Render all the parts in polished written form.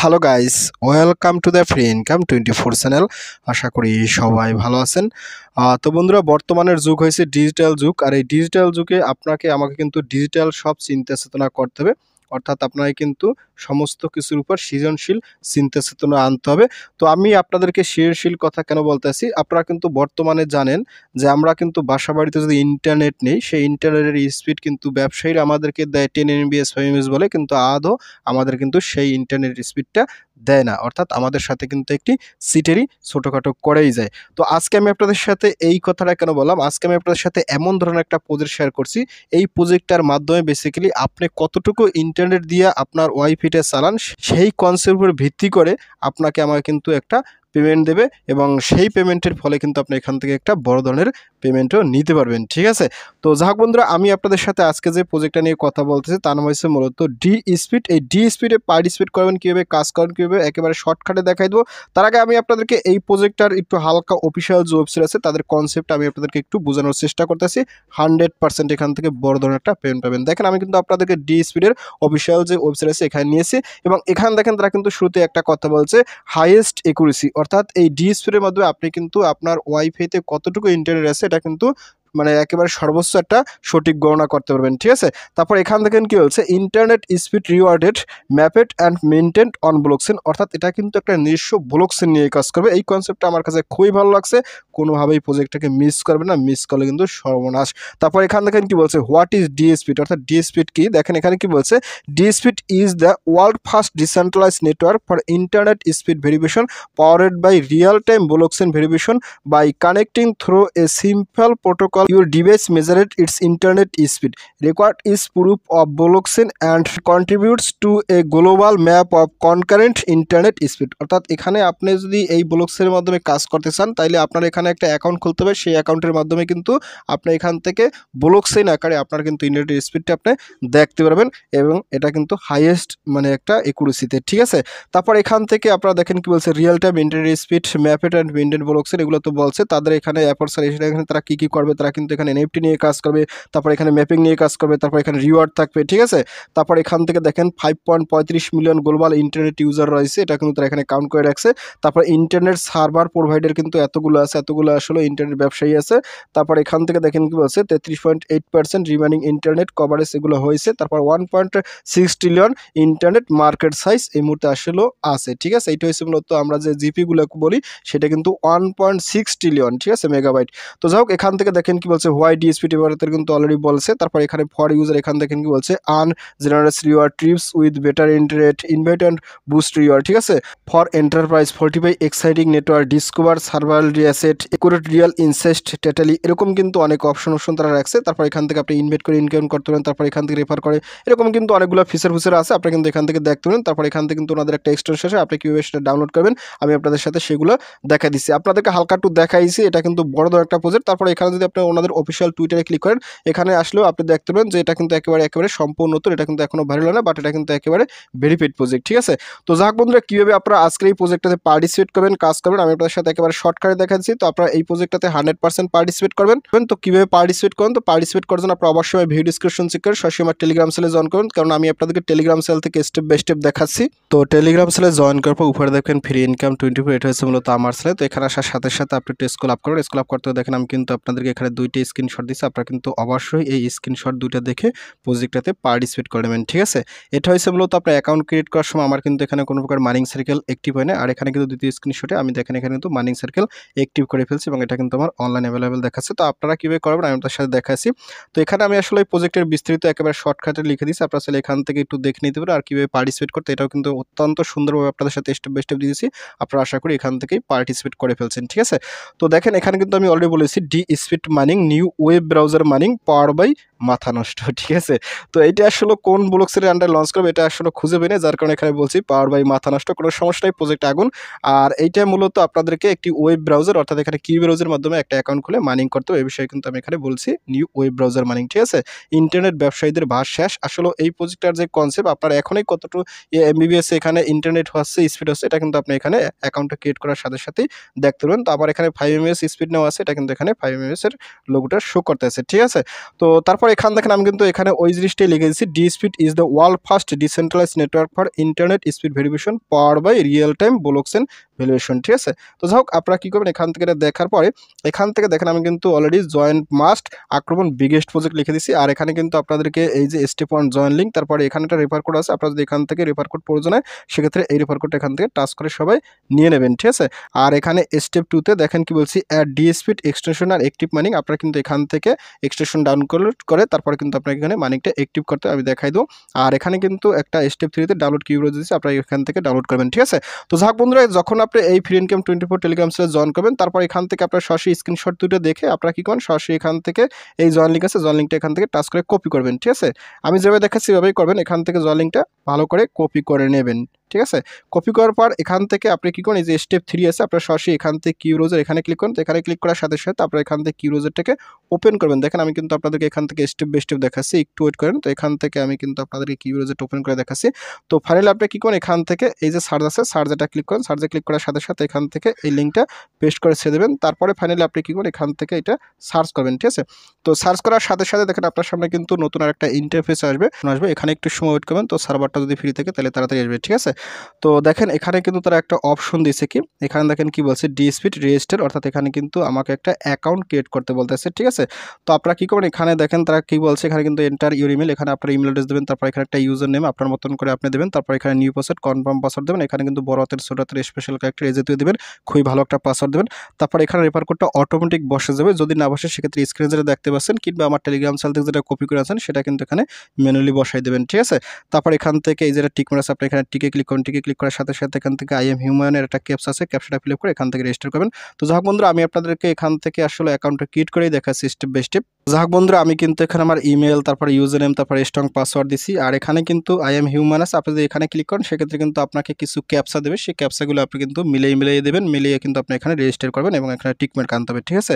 Hello guys, welcome to the free income 24 channel. আশা করি সবাই ভালো আছেন। তো বন্ধুরা, বর্তমানের যুগ হয়েছে ডিজিটাল যুগ, আর এই ডিজিটাল যুগে আপনাকে আমাকে কিন্তু ডিজিটাল সব চিন্তা চেতনা করতে হবে। অর্থাৎ আপনাকে কিন্তু সমস্ত কিছুর উপর সৃজনশীল চিন্তা চেতনা আনতে হবে। তো আমি আপনাদেরকে সৃজনশীল কথা কেন বলতেছি, আপনারা কিন্তু বর্তমানে জানেন যে আমরা কিন্তু বাসা বাড়িতে যদি ইন্টারনেট নেই, সেই ইন্টারনেটের স্পিড কিন্তু ব্যবসায়ীরা আমাদেরকে দেয় 10 MBs 5 MBs বলে, কিন্তু আদৌ আমাদের কিন্তু সেই ইন্টারনেট স্পিডটা দেয় না। অর্থাৎ আমাদের সাথে কিন্তু একটি সিটেরই ছোটোখাটো করেই যায়। তো আজকে আমি আপনাদের সাথে এই কথাটা কেন বললাম, আজকে আমি আপনাদের সাথে এমন ধরনের একটা প্রজেক্ট শেয়ার করছি। এই প্রজেক্টটার মাধ্যমে বেসিক্যালি আপনি কতটুকু ইন্টারনেট দিয়ে আপনার ওয়াইফাইটা চালান, সেই কনসেপ্টের উপর ভিত্তি করে আপনাকে আমাকে কিন্তু একটা পেমেন্ট দেবে, এবং সেই পেমেন্টের ফলে কিন্তু আপনি এখান থেকে একটা বড় ধরনের পেমেন্টও নিতে পারবেন। ঠিক আছে? তো যাক বন্ধুরা, আমি আপনাদের সাথে আজকে যে প্রজেক্টটা নিয়ে কথা বলতেছি তার নাম হচ্ছে মূলত ডি স্পিড। এই ডি স্পিডে পার্টিসিপেট করবেন কীভাবে, কাজ করেন কীভাবে, একেবারে শর্টকাটে দেখাই দেবো। তার আগে আমি আপনাদেরকে এই প্রজেক্টটার একটু হালকা অফিসিয়াল যে ওয়েবসাইট আছে তাদের কনসেপ্ট আমি আপনাদেরকে একটু বোঝানোর চেষ্টা করতেছি। 100% এখান থেকে বড় ধরনের একটা পেমেন্ট পাবেন। দেখেন, আমি কিন্তু আপনাদেরকে ডি স্পিডের অফিসিয়াল যে ওয়েবসাইট আছে এখানে নিয়েছি, এবং এখানে দেখেন তারা কিন্তু শুরুতে একটা কথা বলছে হাইয়েস্ট একুরেসি। অর্থাৎ এই ডি স্পিডের মাধ্যমে আপনি কিন্তু আপনার ওয়াইফাইতে কতটুকু ইন্টারনেট আছে এটা কিন্তু মানে একেবারে সর্বোচ্চ একটা সঠিক গণনা করতে পারবেন। ঠিক আছে? তারপর এখান থেকে কি বলছে, internet speed rewarded mapped and maintained on blockchain. অর্থাৎ এটা কিন্তু একটা নিজস্ব ব্লকচেন নিয়ে কাজ করবে। এই কনসেপ্টটা আমার কাছে খুবই ভালো লাগছে। কোনোভাবেই প্রজেক্টটাকে মিস করবে না, মিস করলে কিন্তু সর্বনাশ। তারপর এখান থেকে কি বলছে, হোয়াট ইজ ডি স্পিড, অর্থাৎ ডি স্পিড কি। দেখেন এখানে কি বলছে, D speed is the world first decentralised network for internet speed verification powered by real-time blockchain verification. By connecting through a simple protocol, your device measures its internet speed, record is proof of blockchain and contributes to a global map of concurrent internet speed. অর্থাৎ এখানে আপনি যদি এই ব্লকচেনের মাধ্যমে কাজ করতে চান তাইলে আপনার এখানে একটা অ্যাকাউন্ট খুলতে হবে। সেই অ্যাকাউন্টের মাধ্যমে কিন্তু আপনি এখান থেকে ব্লকচেন আকারে আপনার কিন্তু ইন্টারনেট স্পিডটা আপনি দেখতে পারবেন, এবং এটা কিন্তু হাইয়েস্ট মানে একটা একুরেসিতে। ঠিক আছে? তারপর এখান থেকে আপনারা দেখেন কি বলছে, real time internet speed mapped and maintain blockchain, এগুলো তো বলছে তাদের এখানে অ্যাপরসার এখানে তারা কী কী করবে, তারা কিন্তু এখানে এনএফটি নিয়ে কাজ করবে, তারপর এখানে ম্যাপিং নিয়ে কাজ করবে, তারপর এখানে রিওয়ার্ড থাকবে। ঠিক আছে? তারপর এখান থেকে দেখেন 5.35 মিলিয়ন গ্লোবাল ইন্টারনেট ইউজার রয়েছে, এটা কিন্তু তারা এখানে কাউন্ট করে রাখছে। তারপর ইন্টারনেট সার্ভার প্রোভাইডার কিন্তু এতগুলো আছে, এতগুলো আসলে ইন্টারনেট ব্যবসায়ী আছে। তারপর এখান থেকে দেখেন কি বলছে, 33.8% রিমেনিং ইন্টারনেট কভারেজ এগুলো হয়েছে। তারপর 1.6 ট্রিলিয়ন ইন্টারনেট মার্কেট সাইজ এই মুহূর্তে আসলেও আছে। ঠিক আছে? এইটা হচ্ছে মূলত আমরা যে জিপিগুলো বলি সেটা কিন্তু 1.6 ট্রিলিয়ন। ঠিক আছে? মেগাবাইট। তো যাই হোক, এখান থেকে দেখেন কি বলছে, হোয়াই ডিএসপি এবারে কিন্তু অলরেডি বলছে। তারপর এখানে ফর ইউজার এখান দেখেন কি বলছে, earn generous reward trips with better internet invite and boost reward. ঠিক আছে? For enterprise 45 exciting network discover server reset accurate real insights totally, এরকম কিন্তু অনেক অপশন তারা রাখছে। তারপর এখান থেকে আপনি ইনভাইট করে ইনকাম করতে পারেন, তারপর এখান থেকে রেফার করে, এরকম কিন্তু অনেকগুলো ফিচার আছে, আপনি কিন্তু এখান থেকে দেখতে পারেন। তারপর এখান থেকে কিন্তু ওনাদের একটা এক্সটেনশন আছে, আপনি কীভাবে সেটা ডাউনলোড করবেন আমি আপনাদের সাথে সেগুলো দেখা দিচ্ছি। আপনাদেরকে হালকা একটু দেখাইছি, এটা কিন্তু বড় ধরনের একটা প্রজেক্ট। তারপর এখানে যদি আপনি ওনাদের অফিসিয়াল টুইটারে ক্লিক করেন, এখানে আসলেও আপনি দেখতে পাবেন যে এটা কিন্তু একেবারে সম্পূর্ণ নতুন, এটা কিন্তু এখনো ভাইরাল হয় না, বাট এটা কিন্তু একেবারে ভেরিফাইড প্রজেক্ট। ঠিক আছে? তো যাক বন্ধুরা, কীভাবে আপনারা আজকের এই প্রজেক্টটাতে পার্টিসিপেট করবেন, কাজ করবেন আমি আপনাদের সাথে একেবারে শর্টকাটে দেখাচ্ছি। তো আপনারা এই প্রজেক্টটাতে 100% পার্টিসিপেট করবেন। তো কীভাবে পার্টিসিপেট করবেন, তো পার্টিসিপেট করার জন্য আপনারা অবশ্যই ভিডিও ডিসক্রিপশন চেক করে সরাসরি আমার টেলিগ্রাম সেলে জয়েন করুন, কারণ আমি আপনাদেরকে টেলিগ্রাম সেল থেকে স্টেপ বাই স্টেপ দেখাচ্ছি। তো টেলিগ্রাম সেলে জয়েন করার পর উপরে দেখবেন ফ্রি ইনকাম 24, এটা হচ্ছে মূলত আমার সেলে। তো এখানে আসার সাথে সাথে আপনি একটু স্ক্রল আপ করুন। স্ক্রল আপ করতে দেখেন আমি কিন্তু আপনাদেরকে এখানে দুইটা স্ক্রিনশট দিচ্ছি, আপনারা কিন্তু অবশ্যই এই স্ক্রিনশট দুইটা দেখে প্রজেক্টটাতে পার্টিসিপেট করে নেবেন। ঠিক আছে? এটা হচ্ছে মূলত আপনার অ্যাকাউন্ট ক্রিয়েট করার সময় আমার কিন্তু এখানে কোনো প্রকার মার্নিং সার্কেল অ্যাক্টিভ হয় না, আর এখানে কিন্তু দ্বিতীয় স্ক্রিনশটে আমি দেখেন এখানে কিন্তু মার্নিং সার্কেল অ্যাক্টিভ করে ফেলছি, এবং এটা কিন্তু আমার অনলাইন অ্যাভেলেবেল দেখাচ্ছে। তো আপনারা কীভাবে করবেন আমি আপনার সাথে দেখাচ্ছি। তো এখানে আমি আসলে এই প্রজেক্টের বিস্তারিত একেবারে শর্টকাটে লিখে দিচ্ছি, আপনারা আসলে এখান থেকে একটু দেখে নিতে পারেন, আর কীভাবে পার্টিসিপেট করতে এটাও কিন্তু অত্যন্ত সুন্দরভাবে আপনাদের সাথে স্টেপ বাই স্টেপ দিয়েছি। আপনারা আশা করি এখান থেকেই পার্টিসিপেট করে ফেলছেন। ঠিক আছে? তো দেখেন এখানে কিন্তু আমি অলরেডি বলেছি DSpeed mining new web browser mining power by মাথা নষ্ট। ঠিক আছে? তো এইটা আসলে কোন ব্লকচেনের আন্ডারে লঞ্চ করবে এটা আসলে খুঁজে পেয়ে, যার কারণে এখানে বলছি পাওয়ার বাই মাথা নষ্ট। কোনো সমস্যা নেই, প্রজেক্ট আগুন। আর এইটা মূলত আপনাদেরকে একটি ওয়েব ব্রাউজার, অর্থাৎ এখানে কি ব্রাউজারের মাধ্যমে একটা অ্যাকাউন্ট খুলে মাইনিং করতে হবে, এই বিষয়ে কিন্তু আমি এখানে বলছি নিউ ওয়েব ব্রাউজার মাইনিং। ঠিক আছে? ইন্টারনেট ব্যবসায়ীদের ভাস শেষ। আসলে এই প্রজেক্টটার যে কনসেপ্ট, আপনার এখনই কতটুকু এমবিবিএস এখানে ইন্টারনেট হচ্ছে, স্পিড হচ্ছে, এটা কিন্তু আপনি এখানে অ্যাকাউন্টটা ক্রিয়েট করার সাথে সাথেই দেখতে পাবেন। তো আমার এখানে 5 MBs স্পিড নেওয়া আছে, এটা কিন্তু এখানে 5 MBs এর লোগোটা শো করতেছে, ঠিক আছে। তো তারপর এখান দেখেন আমি কিন্তু এখানে ওই জিনিসটাই লিখে দিচ্ছি, DSpeed is the world first decentralised network for internet speed verification power by real time blockchain valuation, ঠিক আছে। তো যাই হোক আপনারা কী করবেন, এখান থেকে দেখার পরে এখান থেকে দেখেন আমি কিন্তু অলরেডি জয়েন মাস্ট আক্রমণ বিগেস্ট প্রজেক্ট লিখে দিচ্ছি। আর এখানে কিন্তু আপনাদেরকে এই যে স্টেপ 1 জয়েন লিঙ্ক, তারপরে এখানে একটা রেফার কোড আছে, আপনারা যদি এখান থেকে রেফার কোড প্রয়োজন হয় সেক্ষেত্রে এই রেফার কোডটা এখান থেকে টাচ করে সবাই নিয়ে নেবেন, ঠিক আছে। আর এখানে স্টেপ 2তে দেখেন কি বলছি, অ্যাড DSpeed এক্সটেনশন আর অ্যাক্টিভ মাইনিং, আপনারা কিন্তু এখান থেকে এক্সটেনশন ডাউনলোড করে তারপরে কিন্তু আপনাকে এখানে মাইনিংটা অ্যাক্টিভ করতে আমি দেখাই দেবো। আর এখানে কিন্তু একটা স্টেপ 3তে ডাউনলোড কিউআর দিয়েছি, আপনারা এখান থেকে ডাউনলোড করবেন, ঠিক আছে। তো যাক বন্ধুরা, যখন আপনি এই ফ্রি ইনকাম 24 টেলিগ্রাম চ্যানেলে জয়েন করবেন তারপর এখান থেকে আপনার সরাসরি স্ক্রিনশট দুটো দেখে আপনারা কি করেন, সরাসরি এখান থেকে এই জয়েন লিঙ্ক আছে, জয়েন লিঙ্কটা এখান থেকে টাচ করে কপি করবেন, ঠিক আছে। আমি যেভাবে দেখাচ্ছি সেভাবেই করবেন, এখান থেকে জয়েন লিঙ্কটা ভালো করে কপি করে নেবেন, ঠিক আছে। কপি করার পর এখান থেকে আপনি কি করেন, এই যে স্টেপ 3 আছে আপনার সরাসরি এখান থেকে কিউ ব্রাউজার এখানে ক্লিক করুন। এখানে ক্লিক করার সাথে সাথে আপনারা এখান থেকে কিউ ব্রাউজারটাকে ওপেন করবেন। দেখেন আমি কিন্তু আপনাদেরকে এখান থেকে স্টেপ বাই স্টেপ দেখাচ্ছি, একটু ওয়েট করেন। তো এখান থেকে আমি কিন্তু আপনাদেরকে কিউ ব্রাউজারটা ওপেন করে দেখাচ্ছি। তো ফাইনালি আপনি কি করেন, এখান থেকে এই যে সার্চ আছে, সার্চটা ক্লিক করেন। সার্চে ক্লিক করার সাথে সাথে এখান থেকে এই লিঙ্কটা পেস্ট করে ছেড়ে দেবেন। তারপরে ফাইনালি আপনি কি করেন, এখান থেকে এটা সার্চ করবেন, ঠিক আছে। তো সার্চ করার সাথে সাথে দেখেন আপনার সামনে কিন্তু নতুন আরেকটা ইন্টারফেস আসবে। এখানে একটু সময় ওয়েট করবেন। তো সার্ভারটা যদি ফ্রি থাকে তাহলে তাড়াতাড়ি আসবে, ঠিক আছে। তো দেখেন এখানে কিন্তু তারা একটা অপশন দিয়েছে, কি এখানে দেখেন কি বলছে, DSpeed রেজিস্টার, অর্থাৎ এখানে কিন্তু আমাকে একটা অ্যাকাউন্ট ক্রিয়েট করতে বলতেছে, ঠিক আছে। তো আপনারা কি করবেন, এখানে দেখেন তারা কি বলছে, এখানে কিন্তু এন্টার ইউর ইমেল, এখানে আপনার ইমেল অ্যাড্রেস দেবেন, তারপর এখানে একটা ইউজার নেম আপনার মতন করে আপনি দেবেন, তারপর এখানে নিউ পাসওয়ার্ড কনফার্ম পাসওয়ার্ড দেবেন, এখানে কিন্তু বড় হাতের ছোট হাতের স্পেশাল ক্যারেক্টার এই জাতীয় দেবেন, খুবই ভালো একটা পাসওয়ার্ড দেবেন। তারপর এখানে রেফার কোডটা অটোমেটিক বসে যাবে, যদি না বসে সেক্ষেত্রে স্ক্রিনে যেটা দেখতে পাচ্ছেন কিংবা আমার টেলিগ্রাম চ্যানেল থেকে যেটা কপি করে আছেন সেটা কিন্তু এখানে ম্যানুয়ালি বসাই দেবেন, ঠিক আছে। তারপর এখান থেকে এই যেটা টিক মার্ক আছে আপনি এখানে টিকে ক্লিক করুন। টিকে ক্লিক করার সাথে সাথে এখান থেকে আই এম হিউম্যানের একটা ক্যাপচা আছে, ক্যাপচাটা ফিল আপ করে এখান থেকে রেজিস্টার করবেন। তো যাই হোক বন্ধুরা, আমি আপনাদেরকে এখান থেকে আসলে অ্যাকাউন্টটা ক্রিয়েট করেই দেখাচ্ছি স্টেপ বাই স্টেপ। যাই হোক বন্ধুরা, আমি কিন্তু এখানে আমার ইমেল, তারপর ইউজার নেম, তারপর স্ট্রং পাসওয়ার্ড দিছি। আর এখানে কিন্তু আই এম হিউম্যান আছে, আপনি যদি এখানে ক্লিক করেন সেক্ষেত্রে কিন্তু আপনাকে কিছু ক্যাপচা দেবে, সেই ক্যাপচাগুলো আপনি কিন্তু মিলিয়ে দেবেন, মিলিয়ে কিন্তু আপনি এখানে রেজিস্টার করবেন এবং এখানে টিক মার্ক আনতে হবে, ঠিক আছে।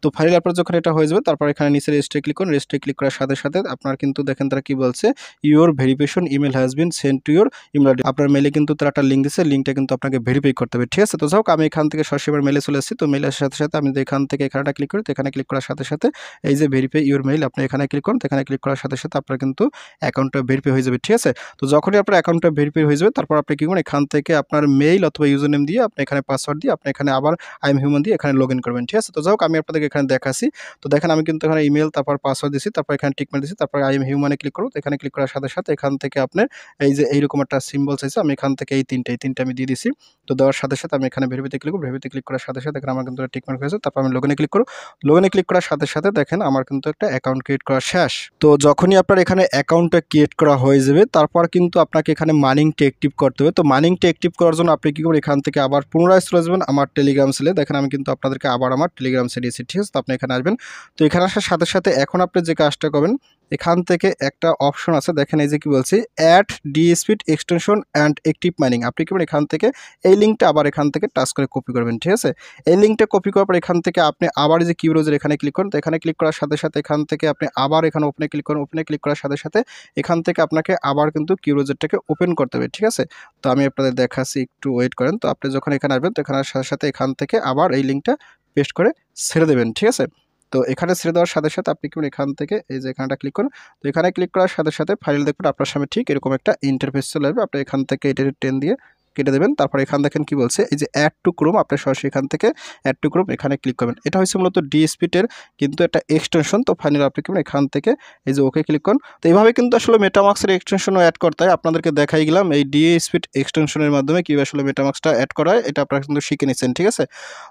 তো ফাইনালি আপনার যখন এটা হয়ে যাবে তারপর এখানে নিচে রেজিস্টার ক্লিক করুন। রেজিস্টার ক্লিক করার সাথে সাথে আপনার কিন্তু দেখেন তারা কি বলছে, your verification email has been send to your email ID, আপনার মেলে কিন্তু তারা একটা লিঙ্ক দিচ্ছে, লিঙ্কটা কিন্তু আপনাকে ভেরিফাই করতে হবে, ঠিক আছে। তো যাই হোক আমি এখান থেকে সরাসরি মেলে চলে এসেছি। তো মেলের সাথে সাথে আমি এখান থেকে এখানেটা ক্লিক করি, তো এখানে ক্লিক করার সাথে সাথে এই যে ভেরিফাই ইউর মেইল আপনি এখানে ক্লিক করুন। এখানে ক্লিক করার সাথে সাথে আপনার কিন্তু অ্যাকাউন্টটা ভেরিফাই হয়ে যাবে, ঠিক আছে। তো যখনই আপনার অ্যাকাউন্টটা ভেরিফাই হয়ে যাবে তারপর আপনি কি করুন, এখান থেকে আপনার মেইল অথবা ইউজার নেম দিয়ে আপনি এখানে পাসওয়ার্ড দিয়ে আপনি এখানে আবার আই এম হিউম্যান দিয়ে এখানে লগ ইন করবেন, ঠিক আছে। তো যাই হোক আমি আপনাদেরকে এখানে দেখাচ্ছি। তো দেখেন আমি কিন্তু এখানে ইমেল, তারপর পাসওয়ার্ড দিচ্ছি, তারপর এখানে টিক মার্ক দিচ্ছি, তারপর আই এম হিউম্যানে ক্লিক করুন। এখানে ক্লিক করার সাথে সাথে এখান থেকে আপনার এই যে এইরকম একটা সিম্বল চাইছে, আমি এখান থেকে এই তিনটা আমি দিয়ে দিছি। তো দেওয়ার সাথে সাথে আমি এখানে ভেরিফাইতে ক্লিক করব। ভেরিফাইতে ক্লিক করার সাথে সাথে এখানে আমার কিন্তু টিক মার্ক হয়েছে। তারপর আমি লগইনে ক্লিক করব। লগইনে ক্লিক করার সাথে সাথে দেখেন আমার কিন্তু একটা অ্যাকাউন্ট ক্রিয়েট করা শেষ। তো যখনই আপনার এখানে অ্যাকাউন্টটা ক্রিয়েট করা হয়ে যাবে তারপর কিন্তু আপনাকে এখানে মাইনিংটা অ্যাক্টিভ করতে হবে। তো মাইনিংটা অ্যাক্টিভ করার জন্য আপনি কি করবেন, এখান থেকে আবার পুনরায় চলে যাবেন আমার টেলিগ্রাম চ্যানেলে। দেখেন আমি কিন্তু আপনাদেরকে আবার আমার টেলিগ্রাম চ্যানেলে দিয়েছি, ঠিক আছে। তো আপনি এখানে আসবেন। তো এখানে আসার সাথে সাথে এখন আপনি যে কাজটা করবেন, এখান থেকে একটা অপশন আছে, দেখেন এই যে কি বলছি, add DSpeed extension and active mining, আপনি কি করবেন, এখান থেকে এই লিঙ্কটা আবার এখান থেকে টাচ করে কপি করবেন, ঠিক আছে। এই লিঙ্কটা কপি করার পর এখান থেকে আপনি আবার যে কিউ ব্রাউজার এখানে ক্লিক করুন। তো এখানে ক্লিক করার সাথে সাথে এখান থেকে আপনি আবার এখানে ওপেনে ক্লিক করুন। ওপেনে ক্লিক করার সাথে সাথে এখান থেকে আপনাকে আবার কিন্তু কিউ ব্রাউজারটাকে ওপেন করতে হবে, ঠিক আছে। তো আমি আপনাদের দেখাচ্ছি, একটু ওয়েট করেন। তো আপনি যখন এখানে আসবেন তো এখানে সাথে সাথে এখান থেকে আবার এই লিঙ্কটা পেস্ট করে ছেড়ে দেবেন, ঠিক আছে। তো এখানে ছেড়ে দেওয়ার সাথে সাথে আপনি কি এখান থেকে এই যে এখানটা ক্লিক করুন। তো এখানে ক্লিক করার সাথে সাথে ফাইল দেখবেন আপনার সামনে ঠিক এরকম একটা ইন্টারফেস চলে আসবে। আপনি এখান থেকে এটা টেন দিয়ে কেটে দেবেন। তারপর এখান দেখেন কি বলছে, এই যে অ্যাড টু ক্রোম, আপনি সরাসরি এখান থেকে অ্যাড টু ক্রোম এখানে ক্লিক করবেন। এটা হচ্ছে মূলত DSpeed-এর কিন্তু একটা এক্সটেনশন। তো ফাইনালি আপনি কি এখান থেকে এই যে ওকে ক্লিক করুন। তো এইভাবে কিন্তু আসলে মেটামাস্কের এক্সটেনশনও অ্যাড করতে হয়, আপনাদেরকে দেখাই গেলাম এই DSpeed এক্সটেনশনের মাধ্যমে কীভাবে আসলে মেটামাস্কটা অ্যাড করা হয়, এটা আপনারা কিন্তু শিখে নিচ্ছেন, ঠিক আছে।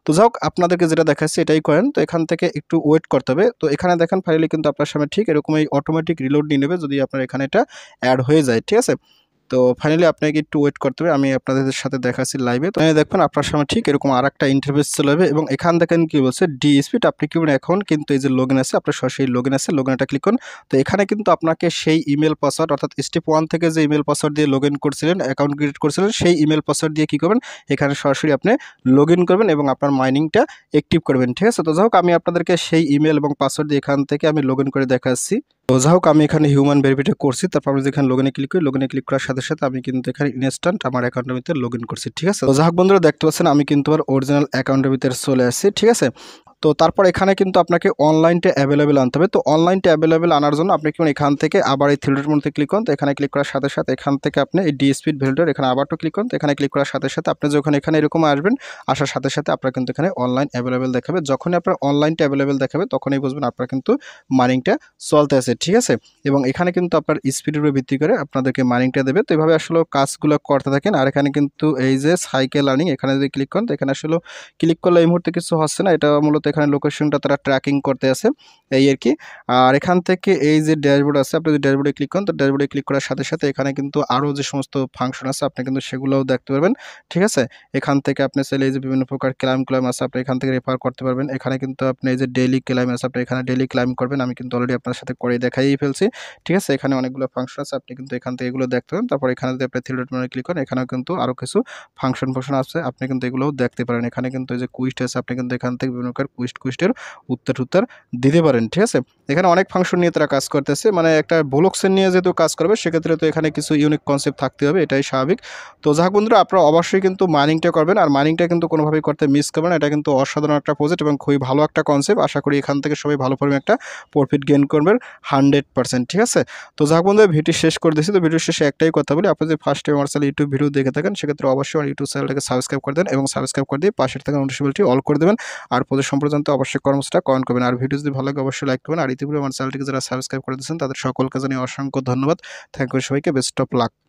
তো যাই হোক আপনাদেরকে যেটা দেখাচ্ছি এটাই করেন। তো এখান থেকে একটু ওয়েট করতে হবে। তো এখানে দেখেন ফাইনালি কিন্তু আপনার সামনে ঠিক এরকম এই অটোমেটিক রিলোড নিয়ে নেবে যদি আপনার এখানে এটা অ্যাড হয়ে যায়, ঠিক আছে। তো ফাইনালি আপনাকে একটু ওয়েট করতে হবে, আমি আপনাদের সাথে দেখাচ্ছি লাইভে। তো দেখবেন আপনার সামনে ঠিক এরকম আরেকটা ইন্টারফেস চলে যাবে এবং এখান দেখেন কি বলছে DSpeed, আপনি কি এখন কিন্তু এই যে লগইন আছে আপনার সরাসরি লগইন আছে, লগইনটা ক্লিক করুন। তো এখানে কিন্তু আপনাকে সেই ইমেল পাসওয়ার্ড অর্থাৎ স্টেপ 1 থেকে যে ইমেল পাসওয়ার্ড দিয়ে লগইন করছিলেন, অ্যাকাউন্ট ক্রিয়েট করছিলেন, সেই ইমেল পাসওয়ার্ড দিয়ে কি করবেন, এখানে সরাসরি আপনি লগইন করবেন এবং আপনার মাইনিংটা অ্যাক্টিভ করবেন, ঠিক আছে। তো যাই হোক আমি আপনাদেরকে সেই ইমেল এবং পাসওয়ার্ড দিয়ে এখান থেকে আমি লগইন করে দেখাচ্ছি। তো যাই হোক আমি এখানে হিউম্যান ভেরিফাইটা করছি। তারপর আমি যেখানে লগইনে ক্লিক করি, লগইনে ক্লিক করার সাথে সাথে আমি কিন্তু এখানে ইনস্ট্যান্ট আমার অ্যাকাউন্টের ভিতরে লগইন করছি, ঠিক আছে। তো যাই হোক বন্ধুরা দেখতে পাচ্ছেন আমি কিন্তু আমার অরিজিনাল অ্যাকাউন্টের ভিতরে চলে আসছি, ঠিক আছে। তো তারপর এখানে কিন্তু আপনাকে অনলাইনটা অ্যাভেলেবেল আনতে হবে। তো অনলাইনটা অ্যাভেলেবেল আনার জন্য আপনি কি এখান থেকে আবার এই থ্রি ডটের মধ্যে ক্লিক করুন। তো এখানে ক্লিক করার সাথে সাথে এখান থেকে আপনি এই ডিএসপি ভ্যালিডেটর এখানে আবার ক্লিক করুন। তো এখানে ক্লিক করার সাথে সাথে আপনি যখন এখানে এরকম আসবেন, আসার সাথে সাথে আপনার কিন্তু এখানে অনলাইন অ্যাভেলেবেল দেখাবে। যখনই আপনার অনলাইনটা অ্যাভেলেবেল দেখাবে তখনই বুঝবেন আপনার কিন্তু মাইনিংটা চলতে আছে, ঠিক আছে। এবং এখানে কিন্তু আপনার স্পিডের উপর ভিত্তি করে আপনাদেরকে মাইনিংটা দেবে। তো এভাবে আসলে কাজগুলো করতে থাকেন। আর এখানে কিন্তু এই যে সাইকেল আর্নিং এখানে যদি ক্লিক করেন, তো এখানে আসলে ক্লিক করলে এই মুহূর্তে কিছু হচ্ছে না। এটা মূলত এখানে লোকেশনটা তারা ট্র্যাকিং করতে আছে, এই আর কি। আর এখান থেকে এই যে ড্যাশবোর্ড আছে, আপনি যদি ড্যাশবোর্ডে ক্লিক করেন, তো ড্যাশবোর্ডে ক্লিক করার সাথে সাথে এখানে কিন্তু আরও যে সমস্ত ফাংশন আছে আপনি কিন্তু সেগুলোও দেখতে পারবেন, ঠিক আছে। এখান থেকে আপনি চাইলে এই যে বিভিন্ন প্রকার ক্লাইম আছে আপনি এখান থেকে রেফার করতে পারবেন। এখানে কিন্তু আপনি এই যে ডেইলি ক্লাইম আছে আপনি এখানে ডেইলি ক্লাইম করবেন। আমি কিন্তু অলরেডি আপনার সাথে করে দেখাই ফেলছি, ঠিক আছে। এখানে অনেকগুলো ফাংশন আছে, আপনি কিন্তু এখান থেকে এগুলো দেখতে পারেন। তারপর এখানে যদি আপনি থ্রি ডট মানে ক্লিক করেন, এখানেও কিন্তু আরও কিছু ফাংশন আছে, আপনি কিন্তু এগুলোও দেখতে পারেন। এখানে কিন্তু এই যে কুইস্ট আছে, আপনি কিন্তু এখান থেকে বিভিন্ন প্রকার কুইস্টের উত্তর দিতে পারেন, ঠিক আছে। এখানে অনেক ফাংশন নিয়ে তারা কাজ করতেছে, মানে একটা ব্লকচেন নিয়ে যেহেতু কাজ করবে সেক্ষেত্রে তো এখানে কিছু ইউনিক কনসেপ্ট থাকতে হবে, এটাই স্বাভাবিক। তো যাক বন্ধুরা, আপনারা অবশ্যই কিন্তু মাইনিংটা করবেন, আর মাইনিংটা কিন্তু কোনোভাবেই করতে মিস করবেন। এটা কিন্তু অসাধারণ একটা প্রজেক্ট এবং খুবই ভালো একটা কনসেপ্ট। আশা করি এখান থেকে সবাই ভালো পরিমাণে একটা প্রফিট গেইন করবেন 100%, ঠিক আছে। তো যাক বন্ধুরা, ভিডিও শেষ করে দিয়েছি। তো ভিডিও শেষে একটাই কথা বলি, আপনি যদি ফার্স্ট টাইম আমার চ্যানেল ইউটিউব ভিডিও দেখে থাকেন সেক্ষেত্রে অবশ্যই আমার ইউটিউব চ্যানেলটাকে সাবস্ক্রাইব করে দেন এবং সাবস্ক্রাইব করে দিয়ে পাশের থাকা নোটিফিকেশনটি অল করে দেবেন। আর প্রজেক্ট সম্পর্কে জানতে অবশ্যই কমেন্টসটা কমেন্ট করবেন। আর ভিডিও যদি ভালো লাগে অবশ্যই লাইক করবেন। আর ইতিপূর্বে আমার চ্যানেলটিকে যারা সাবস্ক্রাইব করে দিয়েছেন তাদের সকলকে জানিয়ে অসংখ্য ধন্যবাদ। থ্যাংক ইউ সবাইকে, বেস্ট অফ লাক।